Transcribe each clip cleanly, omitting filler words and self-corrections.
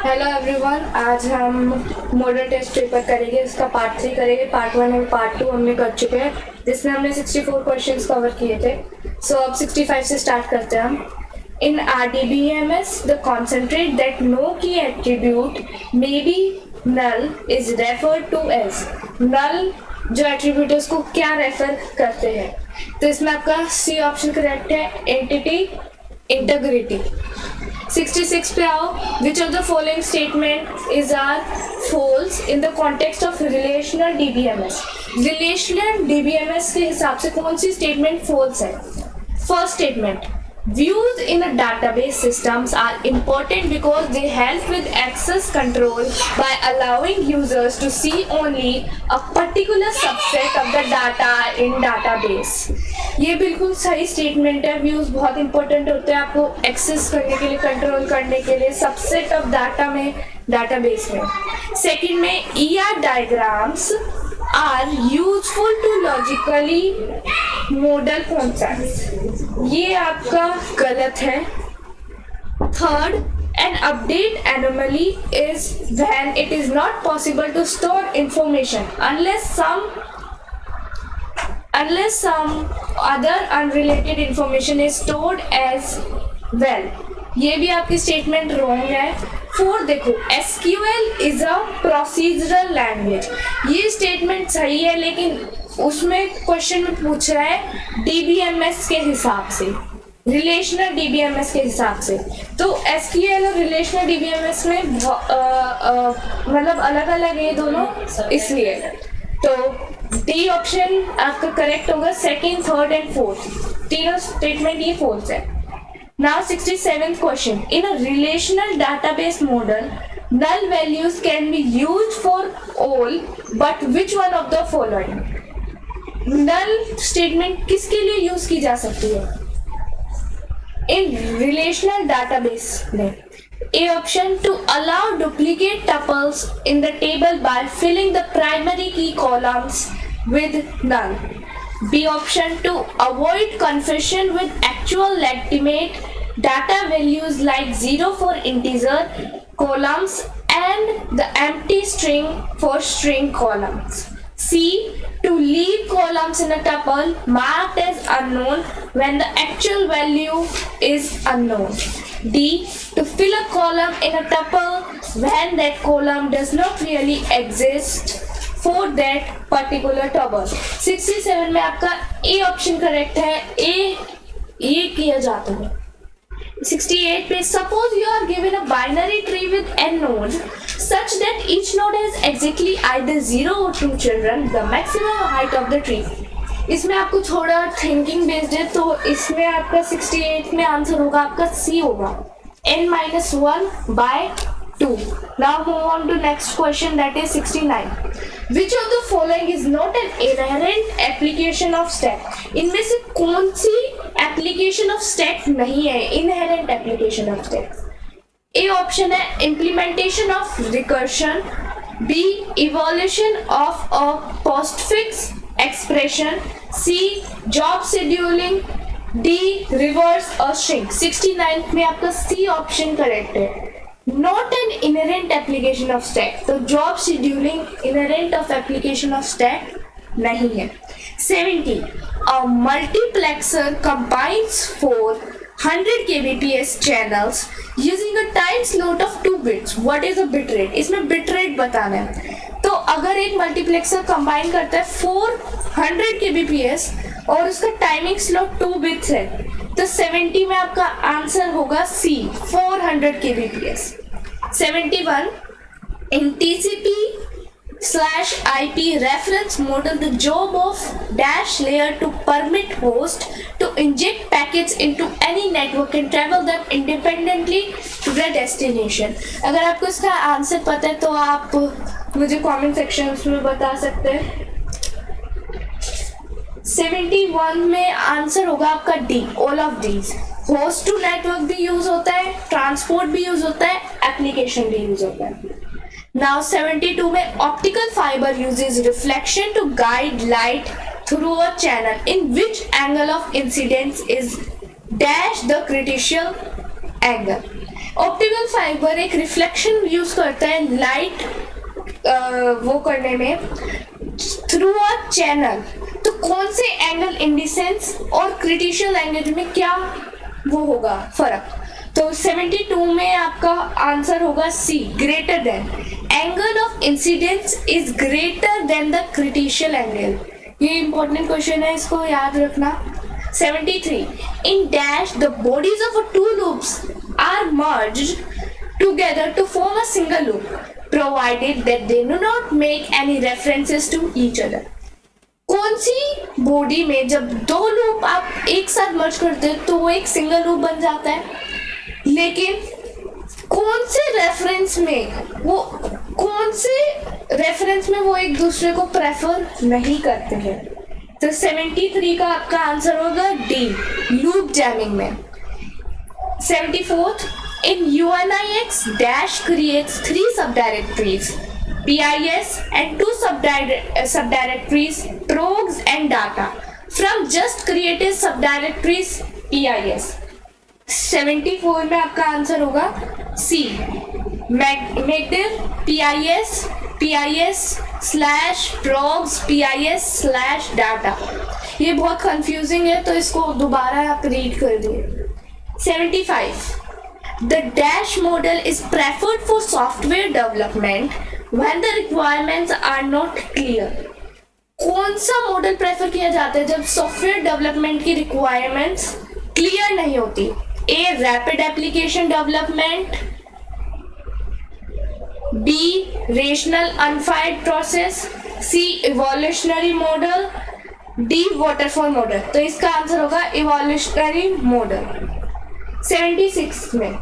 Hello everyone, आज हम model test paper करेंगे। इसका पार्ट 3 करेंगे। पार्ट 1 और पार्ट 2 हमने कर चुके हैं, जिसमें हमने 64 क्वेश्चंस कवर किए थे। सो अब 65 से स्टार्ट करते हैं हम। In RDBMS the concentrate that no key attribute may be null is referred to as. Null जो एट्रीब्यूट है उसको क्या रेफर करते हैं? तो इसमें आपका सी ऑप्शन करेक्ट है, एंटिटी इंटीग्रिटी। 66 पे आओ। Which of the following statement is are false in the context of relational DBMS। Relational DBMS के हिसाब से कौन सी स्टेटमेंट फॉल्स है? First statement, views in a database systems are important because they help with access control by allowing users to see only a particular subset of the data in database। ये बिल्कुल सही स्टेटमेंट है। Views बहुत important होते हैं आपको access करने के लिए, कंट्रोल करने के लिए सबसेट ऑफ डाटा में, डाटाबेस में। सेकंड में, ER diagrams are useful to logically model concepts. ये आपका गलत है। Third, an update anomaly is when it is not possible to store information unless some other unrelated information is stored as well। ये भी आपकी statement wrong है। Four देखो, SQL is a procedural language. ये स्टेटमेंट सही है, लेकिन उसमें क्वेश्चन में पूछ रहा है DBMS के हिसाब से, रिलेशनल DBMS के हिसाब से। तो SQL और रिलेशनल DBMS में मतलब अलग अलग है दोनों, इसलिए तो डी ऑप्शन आपका करेक्ट होगा। सेकंड, थर्ड एंड फोर्थ तीनों स्टेटमेंट ये फॉल्स है। Now 67th question. In a relational database model, null values can be used for all, but which one of the following? Null statement किसके लिए use की जा सकती है in relational database में? A option, to allow duplicate tuples in the table by filling the primary key columns with null. B option, to avoid confusion with actual legitimate data values like 0 for integer columns and the empty string for string columns. C, to leave columns in a tuple marked as unknown when the actual value is unknown. D, to fill a column in a tuple when that column does not really exist for that particular tuple। 67 में आपका A option correct है। ये किया जाता है। 68 पे, suppose you are given a binary tree with n nodes such that each node has exactly either 0 or 2 children, the maximum height of the tree। इसमें आपको थोड़ा थिंकिंग बेस्ड है, तो इसमें आपका 68 में आंसर होगा आपका C होगा, n-1/2। Now move on to next question, that is 69. Which of the following is not an inherent application of stack? इनमें से कौन सी application of stack नहीं है inherent application of stack? A option है implementation of recursion, B evolution of a postfix expression, C job scheduling, D reverse a string। 69 में आपका C option correct है, not an inherent application of stack। तो job scheduling inherent of application of stack नहीं है। 70, a multiplexer combines 400 kbps channels using a time slot of 2 bits। What is the bit rate? इसमें bit rate बताना है। तो अगर एक multiplexer combine करता है 400 kbps और उसका टाइमिंग स्लॉट 2 बिट्स है, तो 70 में आपका आंसर होगा C 400 kbps। 71, in TCP/IP reference model, the job of dash layer to permit host to inject packets into any network and travel them independently to their destination। अगर आपको इसका answer पता है तो आप मुझे कमेंट सेक्शन में बता सकते हैं। 71 में आंसर होगा आपका D, all of these. Host to network भी यूज होता है, ट्रांसपोर्ट भी यूज होता है, एप्लीकेशन भी यूज होता है। नाउ 72 में, optical fibre uses reflection to guide light through a channel in which angle of incidence is dash the critical angle. Optical fibre एक रिफ्लेक्शन यूज करता है लाइट वो करने में थ्रू अ चैनल। तो कौन से एंगल इंडिसेंस और क्रिटिकल एंगल में क्या वो होगा फर्क? तो 72 में आपका आंसर होगा C, greater than. Angle of incidence is greater than the critical angle. ये इंपॉर्टेंट क्वेश्चन है, इसको याद रखना। 73 in dash the bodies of two loops are merged together to form a single loop provided that they do not make any references to each other। कौन सी body में जब दो loop आप एक साथ मर्ज करते हैं तो वो एक सिंगल लूप बन जाता है, लेकिन कौन से रेफरेंस में वो एक दूसरे को प्रेफर नहीं करते हैं? तो 73 का आपका आंसर होगा डी, लूप जैमिंग में। 74th in UNIX dash creates 3 subdirectories, PIS and 2 subdirectories, progs and data from just created subdirectories PIS। 74 में आपका आंसर होगा C, MACD PIS slash progs PIS / data। ये बहुत कंफ्यूजिंग है तो इसको दोबारा आप रीड कर दिए। 75 The dash model is preferred for software development when the requirements are not clear। कौन सा मॉडल प्रेफर किया जाता है जब सॉफ्टवेयर डेवलपमेंट की रिक्वायरमेंट्स क्लियर नहीं होती? A, rapid application development, B, rational unified process, C, evolutionary model, D, waterfall model. तो इसका आंसर होगा इवोल्यूशनरी मॉडल। 76 में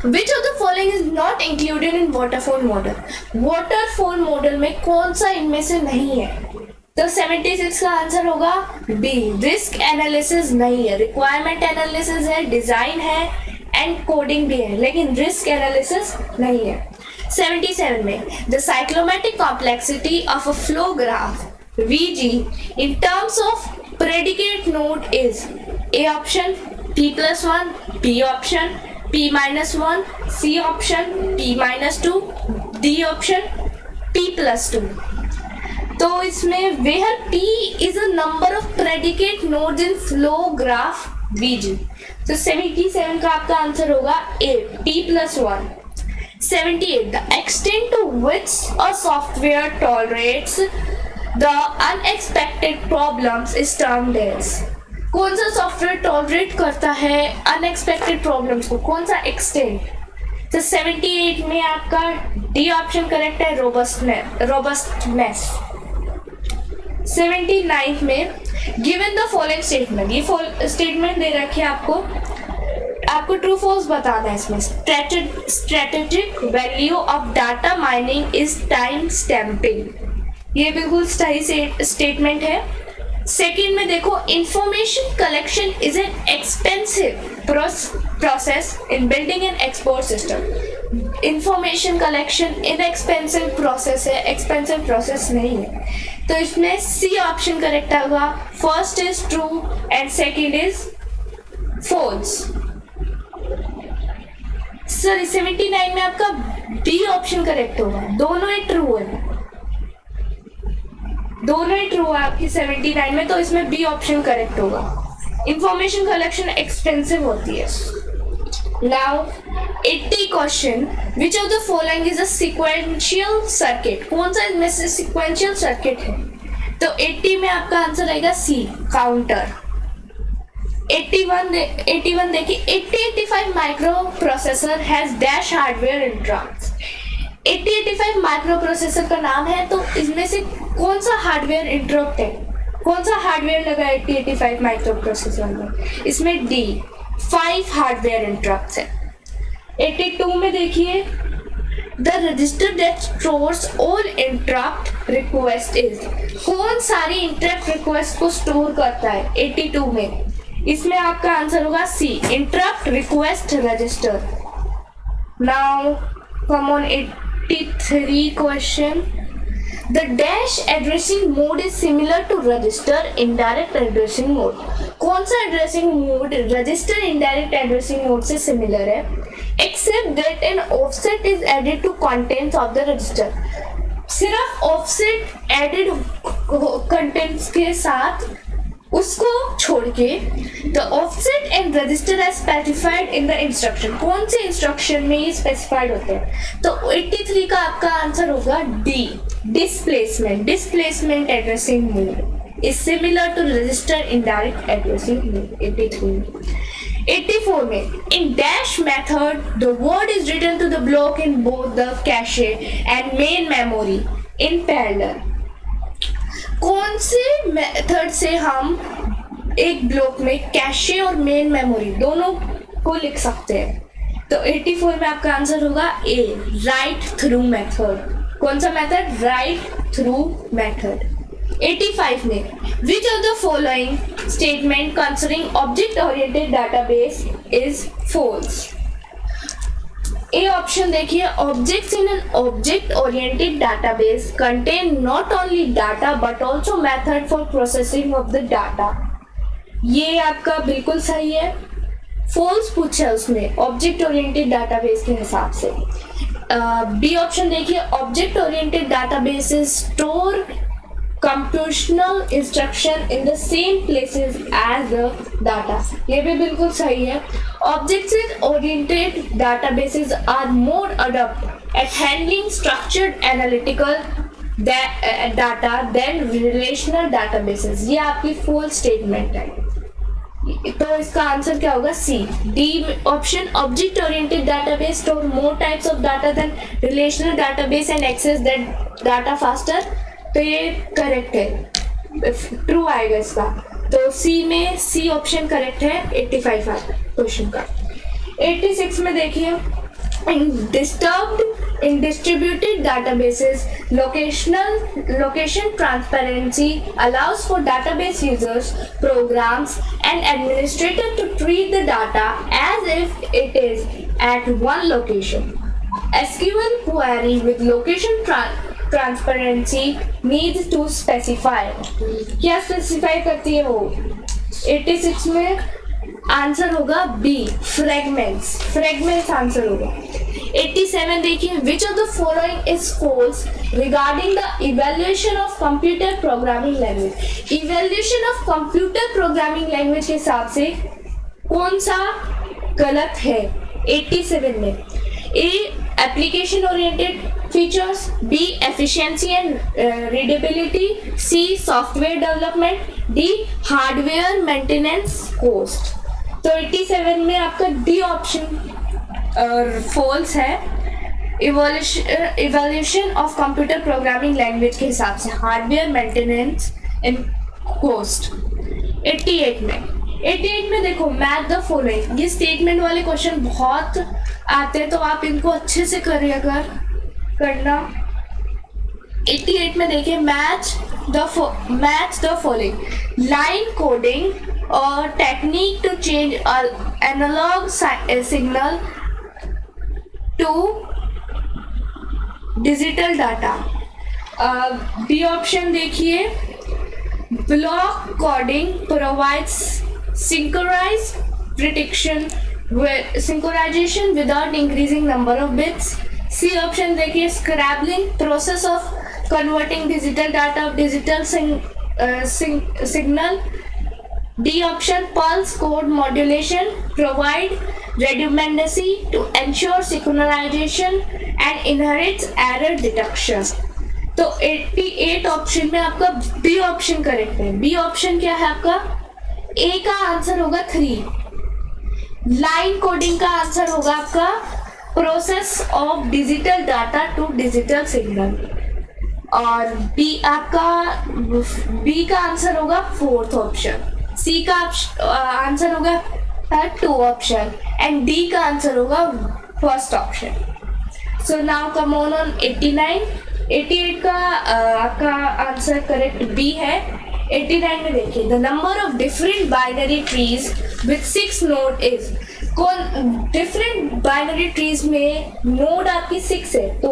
Which of the following is not included in waterfall model? waterfall model में कौन सा इनमें से नहीं है? तो 76 का आंसर होगा बी, रिस्क एनालिसिस नहीं है, रिक्वायरमेंट एनालिसिस है, डिजाइन है एंड कोडिंग भी है, लेकिन रिस्क एनालिसिस नहीं है। 77 में the cyclomatic complexity of a flow graph VG in terms of predicate node is A option P+1, B option P-1, C option P-2, D option P+2। तो इसमें where P is a number of predicate nodes in flow graph VG। तो 77 का आपका answer होगा A, P+1। 78 the extent to which a software tolerates the unexpected problems is termed as। कौन सा software tolerate करता है अनएक्सपेक्टेड प्रॉब्लम्स को, कौन सा एक्सटेंट? तो 78 में आपका डी ऑप्शन करेक्ट है, रोबस्टनेस। 79 में गिवन द फॉलोइंग स्टेटमेंट, ये स्टेटमेंट दे रखी है आपको ट्रू फॉल्स बताना है इसमें। Strategic value of data mining is time stamping, ये बिल्कुल सही स्टेटमेंट है। सेकेंड में देखो information collection is an expensive process in building an export system. Information collection inexpensive process है, एक्सपेंसिव प्रोसेस नहीं है। तो इसमें सी ऑप्शन करेक्ट होगा। First is true and second is false. Sorry 79 में आपका बी ऑप्शन करेक्ट होगा, दोनों ही ट्रू है, दोनों ही ट्रू है आपकी 79 में, तो इसमें बी ऑप्शन करेक्ट होगा। इंफॉर्मेशन कलेक्शन एक्सपेंसिव होती है। Now 80 question, which of the following is a sequential circuit? कौन सा इनमें से सीक्वेंशियल सर्किट है? तो 80 में आपका आंसर आएगा सी, काउंटर। 81 देखिए 8085 micro processor has dash hardware interrupts. 8085 micro processor का नाम है, तो इसमें से कौन सा हार्डवेयर इंटरप्ट है, कौन सा हार्डवेयर लगा 8085 माइक्रो प्रोसेसर में? इसमें डी, 5 हार्डवेयर इंटरप्ट है। 82 में देखिए the register that stores all interrupt request is, कौन सारी इंटरप्ट रिक्वेस्ट को स्टोर करता है 82 में? इसमें आपका आंसर होगा C, interrupt request register. Now come on 83 question, the dash addressing mode is similar to register indirect addressing mode. कौन सा addressing mode register indirect addressing mode से सिमिलर है? except that an offset is added to contents of the register. सिर्फ offset added contents के साथ उसको छोड़ के the offset and register as specified in the instruction. कौन से इंस्ट्रक्शन में ये स्पेसिफाइड होते हैं? तो 83 का आपका आंसर होगा D, displacement. Displacement addressing mode is similar to register indirect addressing mode. 83 84 में in dash method the word is written to the block in both the cache and main memory in parallel. कौन से method से हम एक block में cache और main memory दोनों को लिख सकते हैं? तो 84 में आपका आंसर होगा ए, राइट थ्रू मेथड. कौन सा मेथड? Right through method. 85 में which of the following statement concerning object oriented database is false? A option देखिए, objects in an object oriented database contain not only data but also method for processing of the data. ये आपका बिल्कुल सही है. false पूछा उसमें object oriented database के हिसाब से. बी ऑप्शन देखिए, object oriented database store computational instruction in the same places as the data. ये भी बिल्कुल सही है. Object-oriented databases are more adept at handling structured analytical data than relational databases. ये आपकी full statement है. तो इसका आंसर क्या होगा? C, D option. Object oriented database store more types of data than relational database and access that data faster. तो ये correct है, ट्रू आएगा इसका. तो सी में सी ऑप्शन करेक्ट है 85 क्वेश्चन का. 86 में देखिए, in distributed databases location transparency allows for database users, programs and administrator to treat the data as if it is at one location. SQL query with location transparency needs to specify. क्या specify करती है वो? 86 में answer होगा B, fragments. Fragments answer होगा. 87 देखिए, which of the following is false regarding the evaluation of computer programming language. Evaluation of computer programming language के हिसाब से कौन सा गलत है? 87 में A, application oriented features, B, efficiency and readability, C, software development, D, hardware maintenance cost. तो 87 में आपका D ऑप्शन false है. evaluation of computer programming language के हिसाब से हार्डवेयर मेंटेनेंस एंड कोस्ट. 88 में देखो, मैथ द फॉलोइंग. ये स्टेटमेंट वाले क्वेश्चन बहुत आते हैं तो आप इनको अच्छे से करिएगा करना. 88 में देखिए, match the following. Line coding और technique to change analog signal to digital data. B option देखिए, block coding provides synchronization without increasing number of bits. C option देखिए, scrambling process of converting digital data of digital signal. D option, pulse code modulation provide redundancy to ensure synchronization and inherits error detection. तो 88 option में आपका B option correct है. B option क्या है आपका? ए का answer होगा 3. लाइन कोडिंग का आंसर होगा आपका process of digital data to digital signal. और बी का आंसर होगा 4th ऑप्शन. सी का आंसर होगा 2 ऑप्शन एंड डी का आंसर होगा 1st option. So now come on 89. 88 का आपका आंसर करेक्ट बी है. 89 में देखिए, the number of different binary trees with 6 node is. कौन डिफरेंट बाइनरी ट्रीज में नोड आपकी 6 है तो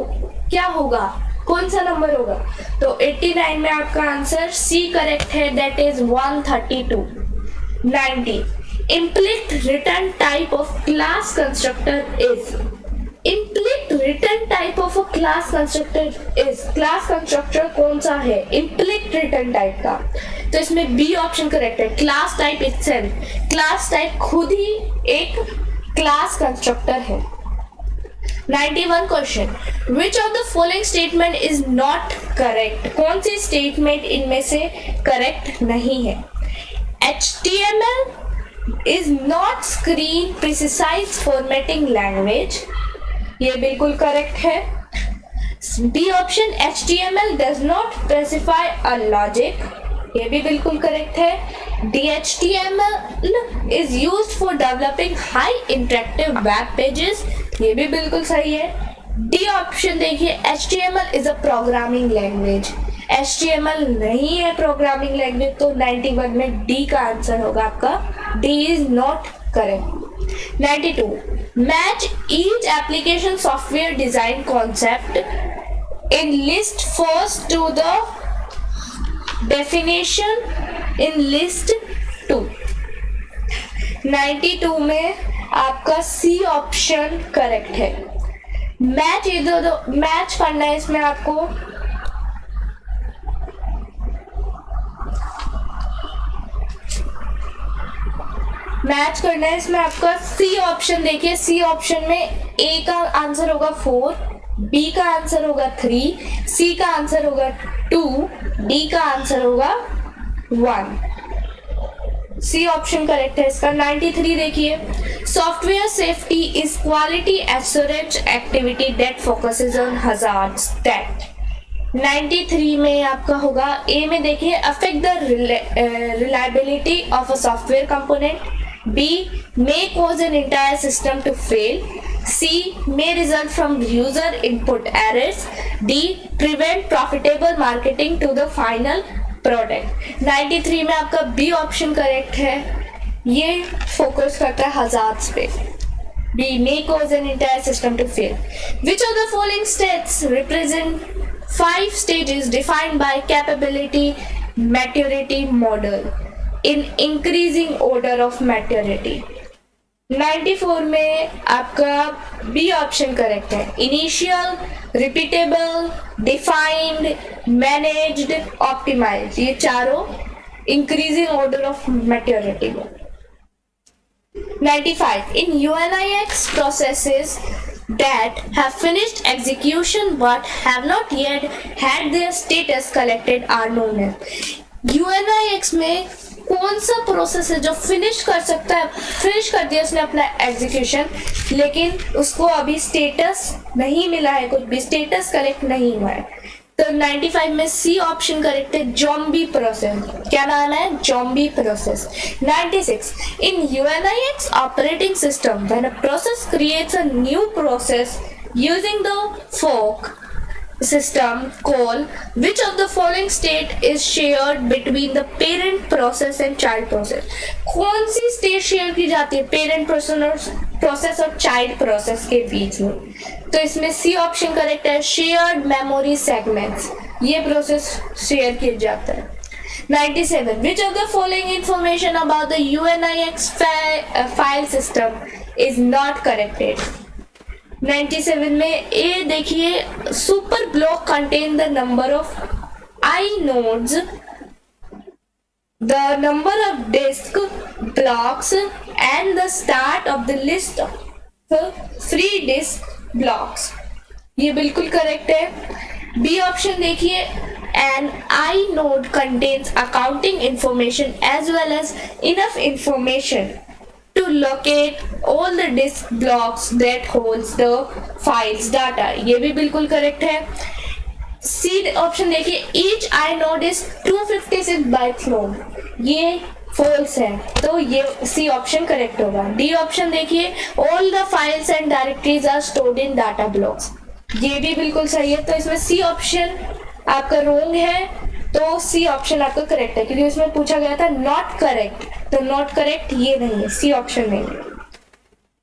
क्या होगा? कौन सा नंबर होगा? तो 89 में आपका आंसर सी करेक्ट है, that is 132. 90. implicit written type of class constructor is. Implicit written type of a class constructor is. class constructor कौन सा है? implicit written type का. तो इसमें B ऑप्शन करेक्ट है. class type itself. class type खुद ही एक class constructor है. 91 question. Which of the following statement is not correct? कौन सी स्टेटमेंट इनमें से करेक्ट नहीं है? HTML is not screen precise formatting language. ये बिल्कुल करेक्ट है. B option HTML does not specify a logic. ये भी बिल्कुल करेक्ट है. HTML is used for developing high interactive web pages. ये भी बिल्कुल सही है. D ऑप्शन देखिए, HTML is a programming language. HTML नहीं है प्रोग्रामिंग लैंग्वेज, तो 91 में D का आंसर होगा आपका. D is not correct. 92. Match each application software design concept in list first to the definition in list 2. 92 में आपका C ऑप्शन करेक्ट है. मैच इधर मैच करना है इसमें आपको. मैच करना है इसमें आपका C ऑप्शन. देखिए C ऑप्शन में A का आंसर होगा 4, B का आंसर होगा 3, C का आंसर होगा 2, D का आंसर होगा 1. C ऑप्शन करेक्ट है इसका. 93 देखिए, software safety is quality assurance activity that focuses on hazards that. 93 में आपका होगा A में देखिए, affect the reliability of a software component. B may cause an entire system to fail. C may result from user input errors. D prevent profitable marketing to the final product. 93 में आपका B option correct है. ये focus करता है hazards पे. B may cause an entire system to fail. Which of the following states represent 5 stages defined by capability maturity model in increasing order of maturity? 94 में आपका B option correct है. Initial, repeatable, defined, managed, optimised, ये चारों increasing order of maturity. 95 in UNIX processes that have finished execution but have not yet had their status collected are known as. UNIX में कौन सा process है जो finish कर सकता है, फिनिश कर दिया उसने अपना एग्जीक्यूशन, लेकिन उसको अभी स्टेटस नहीं मिला है, कुछ भी स्टेटस कलेक्ट नहीं हुआ है? तो 95 में C ऑप्शन करेक्ट है, ज़ॉम्बी प्रोसेस. क्या नाम है? Zombie process. 96 in UNIX operating system when a process creates a new process using the fork system call, which of the following state is shared between the parent process and child process? कौन सी state share की जाती है parent process और child process के बीच में? तो इसमें C option correct है, शेयर्ड मेमोरी सेगमेंट्स. ये प्रोसेस शेयर किया जाता है. 97 which of the following information about the UNIX file system is not corrected? 97 में A देखिए, super block contain the number of inodes, the number of disk blocks and the start of the list of free disk blocks. ये बिल्कुल correct है. B option देखिए, an inode contains accounting information as well as enough information to locate all the disk blocks that holds the files data. ये भी बिल्कुल correct है. C option देखिए, each inode is 256 bytes long. ये false है, तो ये C ऑप्शन करेक्ट होगा. D ऑप्शन देखिए, all the files and directories are stored in data blocks. ये भी बिल्कुल सही है. तो इसमें C ऑप्शन आपका रॉन्ग है, तो C ऑप्शन आपका करेक्ट है, क्योंकि उसमें पूछा गया था नॉट करेक्ट, तो नॉट करेक्ट ये नहीं है, C ऑप्शन नहीं है.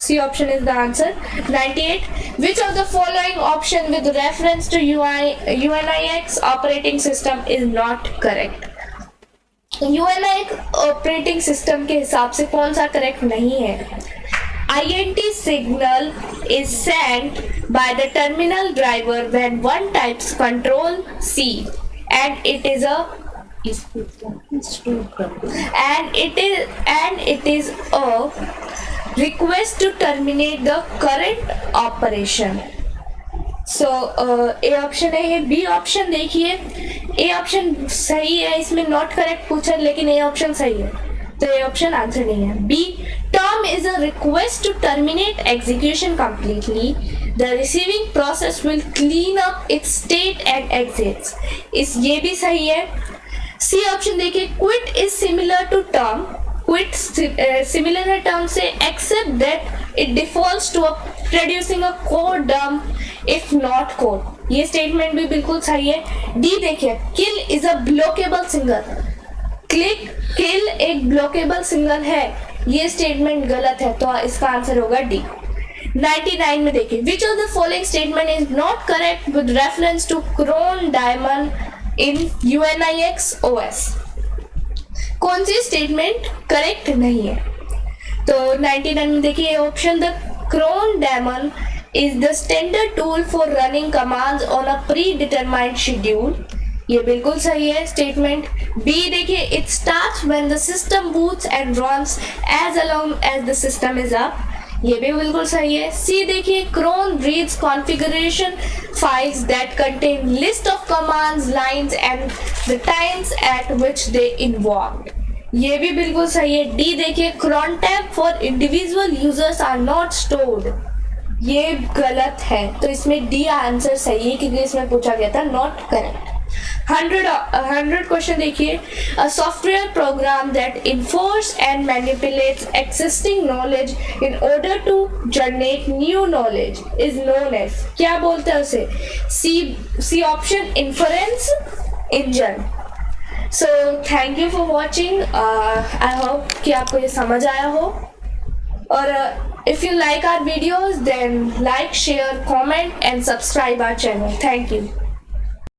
C option is the answer. 98 which of the following option with reference to UNIX operating system is not correct? Uni एक ऑपरेटिंग सिस्टम के हिसाब से कौन सा करेक्ट नहीं है? INT signal is sent by the terminal driver when one types control C and it is a request to terminate the current operation. So A option है, ये बी ऑप्शन देखिए, ए ऑप्शन सही है, इसमें not correct पूछा लेकिन A option सही है, तो ए ऑप्शन आंसर नहीं है। B, term is a request to terminate execution completely. The receiving process will clean up its state and exits. ये भी सही है। सी ऑप्शन देखिए, quit is similar to term. Quit similar है term से, except that it defaults to producing a code dump if not code. ये statement भी बिल्कुल सही है। डी देखिए, kill is a blockable signal. किल एक ब्लॉकेबल सिग्नल है, ये स्टेटमेंट गलत है, तो इसका आंसर होगा डी। 99 में देखिए, which of the following statement is not correct with reference to cron diamond in UNIX OS? कौन सी स्टेटमेंट करेक्ट नहीं है? तो 99 में देखिए option, the cron diamond is the standard tool for running commands on a predetermined schedule, ये बिल्कुल सही है स्टेटमेंट। बी देखिए, it starts when the system boots and runs as long as the system is up, ये भी बिल्कुल सही है। सी देखिए, cron reads configuration files that contain list of commands lines and the times at which they involve, ये भी बिल्कुल सही है। डी देखिए, crontab for individual users are not stored, ये गलत है, तो इसमें डी आंसर सही है क्योंकि इसमें पूछा गया था नॉट करेक्ट। 100 क्वेश्चन देखिए, a software program that enforces and manipulates existing knowledge in order to generate new knowledge is known as, क्या बोलते हैं उसे? C option, inference engine. So thank you for watching. I hope कि आपको ये समझ आया हो, और if you like our videos then like, share, comment and subscribe our channel. Thank you.